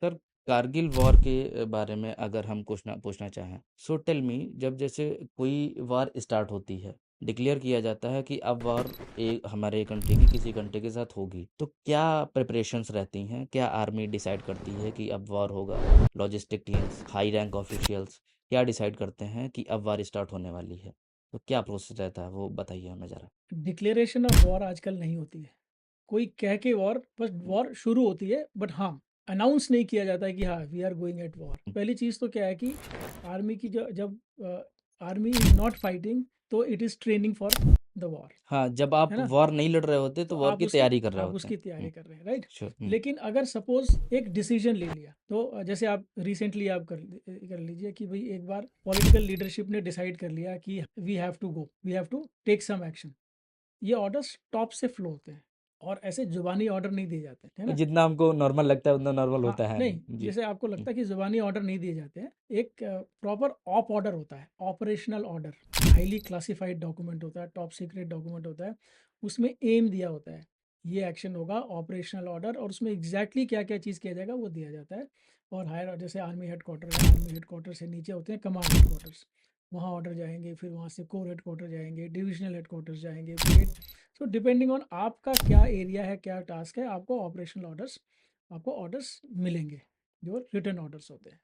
Sir, Kargil war के बारे में अगर हम कुछ ना पूछना चाहें, सो टेल मी, जब जैसे कोई वार स्टार्ट होती है, डिक्लेयर किया जाता है कि अब वार एक हमारे कंट्री की किसी कंट्री के साथ होगी, तो क्या प्रिपरेशंस रहती हैं? क्या आर्मी डिसाइड करती है कि अब वार होगा? Logistic teams, high rank officials क्या डिसाइड करते हैं कि अब वार स्टार्ट होने वाली है? तो क्या प्रोसेस रहता है, वो बताइए हमें ज़रा। डिक्लेरेशन ऑफ वॉर आजकल नहीं होती है। कोई कह के वॉर, बस वॉर शुरू होती है, बट हाँ, अनाउंस नहीं किया जाता है कि हाँ we are going at war. पहली चीज़ तो क्या है कि आर्मी की जो जब आर्मी इज नॉट फाइटिंग, तो it is training for the war, हाँ, जब आप है ना। वॉर नहीं लड़ रहे होते तो तो वॉर की तैयारी कर रहे आप होते हैं। उसकी तैयारी कर रहे हैं, राइट। श्योर। लेकिन अगर सपोज एक डिसीजन ले लिया, तो जैसे आप रिसेंटली आप कर लीजिए कि भाई एक बार पॉलिटिकल लीडरशिप ने डिसाइड कर लिया कि we have to go, we have to take some action. ये ऑर्डर्स टॉप से फ्लो होते हैं, और ऐसे जुबानी ऑर्डर नहीं दिए जाते हैं, है ना। जितना हमको नॉर्मल लगता है उतना नॉर्मल हाँ, होता है नहीं, नहीं जी। जैसे आपको लगता है कि जुबानी ऑर्डर नहीं दिए जाते हैं, एक प्रॉपर ऑप ऑर्डर होता है, operational order. Highly classified document होता है, टॉप सीक्रेट डॉक्यूमेंट होता है। उसमें एम दिया होता है, ये एक्शन होगा, ऑपरेशनल ऑर्डर, और उसमें एग्जैक्टली क्या क्या चीज़ किया जाएगा वो दिया जाता है। और हायर, जैसे आर्मी हेडक्वार्टर है, आर्मी हेडक्वार्टर से नीचे होते हैं कमांड हेडक्वार्टर्स, वहाँ ऑर्डर जाएंगे, फिर वहाँ से कोर हेडक्वार्टर जाएंगे, डिविजनल हेडक्वार्टर्स जाएंगे, ब्रिगेड। सो डिपेंडिंग ऑन आपका क्या एरिया है, क्या टास्क है, आपको ऑपरेशनल ऑर्डर्स, आपको ऑर्डर्स मिलेंगे, जो रिटर्न ऑर्डर्स होते हैं।